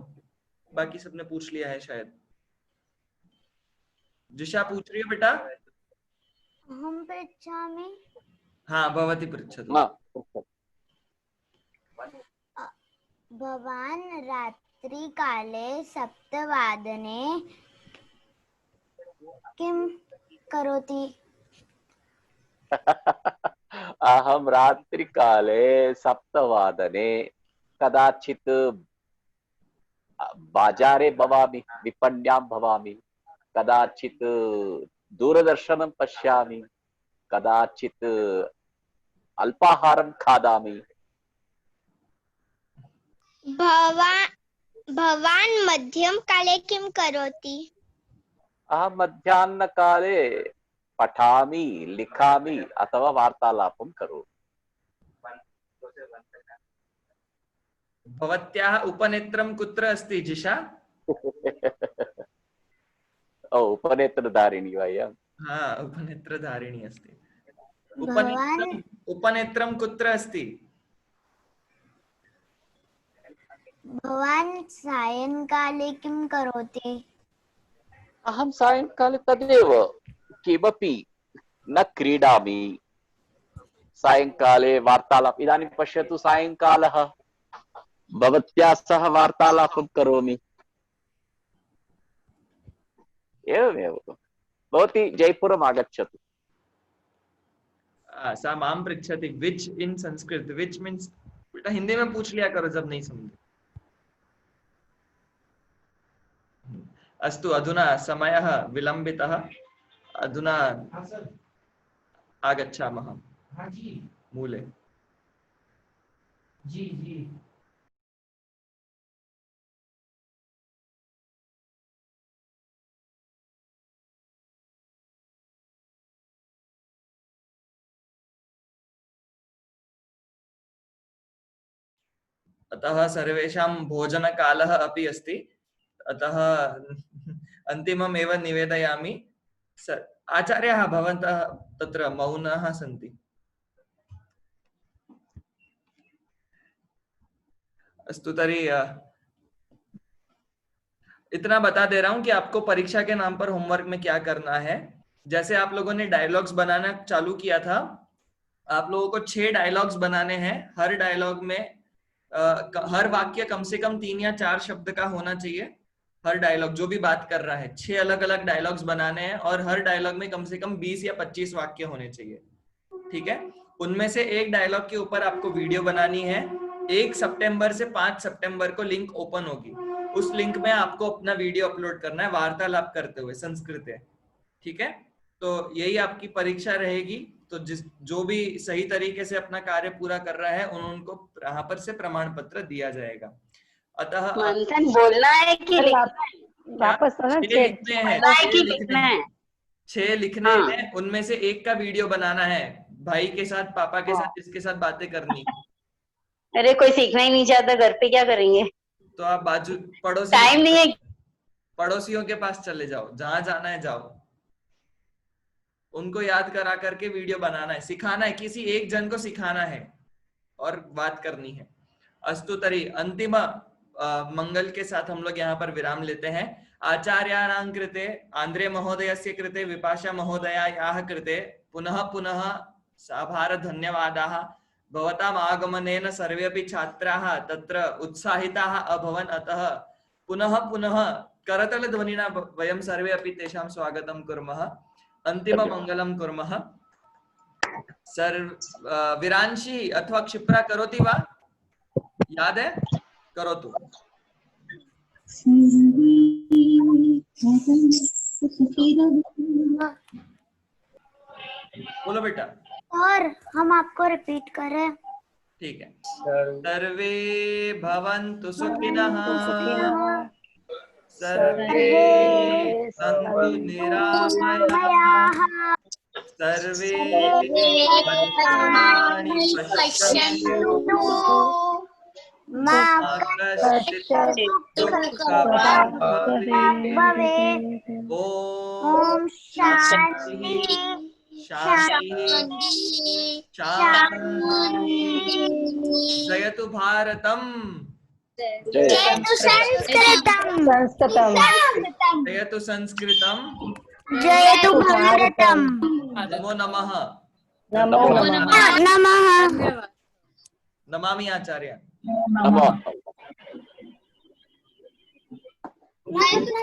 बाकी सबने पूछ लिया है शायद। जिशा पूछ रही है बेटा? अहं पृच्छामि। हाँ भवती पृच्छतु। भवान् रात्रिकाले 7:00 किं करोति? अहं रात्रिकाले 7:00 कदाचित् बाजारे भवामि, विपण्यां भवामि, कदाचित् दूरदर्शनं पश्यामि, कदाचित् अल्पाहारं खादामि। भवान् मध्यमकाले किं करोति? अहं मध्याह्नकाले पठामि, लिखामि अथवा वार्तालापं करोमि। भवत्याः उपनेत्रं कुत्र अस्ति जिशा? उपनेत्रधारिणी वयं। हाँ उपनेत्रधारिणी अस्ति। उपनेत्रं कुत्र अस्ति? भवान् सायंकाले किं करोति? अहं सायंकाले तदेव, किमपि न क्रीडामि, सायंकाले वार्तालाप। इदानीं पश्यतु, सायंकालः भवत्या सह वार्तालापं करोमि। एवमेव। भवती जयपुरम् आगच्छतु। सा मां पृच्छति विच इन संस्कृत। विच मीन्स बेटा हिंदी में पूछ लिया करो जब नहीं समझे। अस्तु अधुना समयः विलम्बितः। अधुना आगच्छामः मूले। अतः सर्वेषां भोजनकालः अपि अस्ति। अतः अन्तिमम् एव निवेदयामि। आचार्याः भवन्तः तत्र मौनाः सन्ति। अस्तु तर्हि इतना बता दे रहा हूं कि आपको परीक्षा के नाम पर होमवर्क में क्या करना है। जैसे आप लोगों ने डायलॉग्स बनाना चालू किया था, आप लोगों को 6 डायलॉग्स बनाने हैं। हर डायलॉग में हर वाक्य कम से कम 3 या 4 शब्द का होना चाहिए। हर डायलॉग जो भी बात कर रहा है, 6 अलग अलग डायलॉग्स बनाने हैं और हर डायलॉग में कम से कम 20 या 25 वाक्य होने चाहिए। ठीक है, उनमें से एक डायलॉग के ऊपर आपको वीडियो बनानी है। 1 सितंबर से 5 सितंबर को लिंक ओपन होगी। उस लिंक में आपको अपना वीडियो अपलोड करना है वार्तालाप करते हुए संस्कृत है। ठीक है, तो यही आपकी परीक्षा रहेगी। तो जो भी सही तरीके से अपना कार्य पूरा कर रहा है उनको यहाँ पर से प्रमाण पत्र दिया जाएगा। अतः मंथन बोलना है कि वापस 6 लिखने हैं, उनमें से एक का वीडियो बनाना है। भाई के साथ, पापा के साथ, जिसके साथ बातें करनी। अरे कोई सीखना ही नहीं चाहता, घर पे क्या करेंगे? तो आप बाजू टाइम नहीं है, पड़ोसियों के पास चले जाओ, जहां जाना है जाओ, उनको याद करा करके वीडियो बनाना है, सिखाना है, किसी एक जन को सिखाना है और बात करनी है। अस्तु तर्हि अंतिम मंगल के साथ हम लोग यहाँ पर विराम लेते हैं। आचार्याणां कृते, आंद्रे महोदयस्य कृते, विपाशा महोदयायाः कृते पुनः पुनः साभार धन्यवादाः। भवताम् आगमनेन सर्वेपि छात्राः तत्र उत्साहिताः अभवन्। अतः पुनः पुनः करतलध्वनिना वयं सर्वे अपि तेषां स्वागतं कुर्मः। अंतिम मंगलम कुर्मः। विरांशी अथवा क्षिप्रा करोति वा? याद है? करोतु। बोलो बेटा। और हम आपको रिपीट करें? ठीक है। सर्वे भवन्तु सुखिनः, सर्वे सन्तु निरामयाः, सर्वे भद्राणि पश्यन्तु ओम शांति जयतु भारतम जयतु संस्कृतम जयतु संस्कृतम जयतु भारतम नमो नमः नमः नमामि आचार्य नमो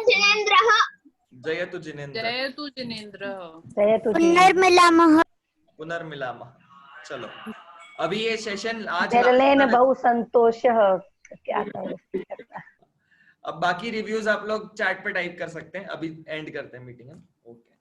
जिनेन्द्रः जयतु जिनेन्द्र जयतु जिनेन्द्र पुनर्मिलामः पुनर्मिलामः। चलो अभी ये सेशन आज विरलेन बहु संतोषः क्या करूं। अब बाकी रिव्यूज आप लोग चैट पे टाइप कर सकते हैं। अभी एंड करते हैं मीटिंग। ओके।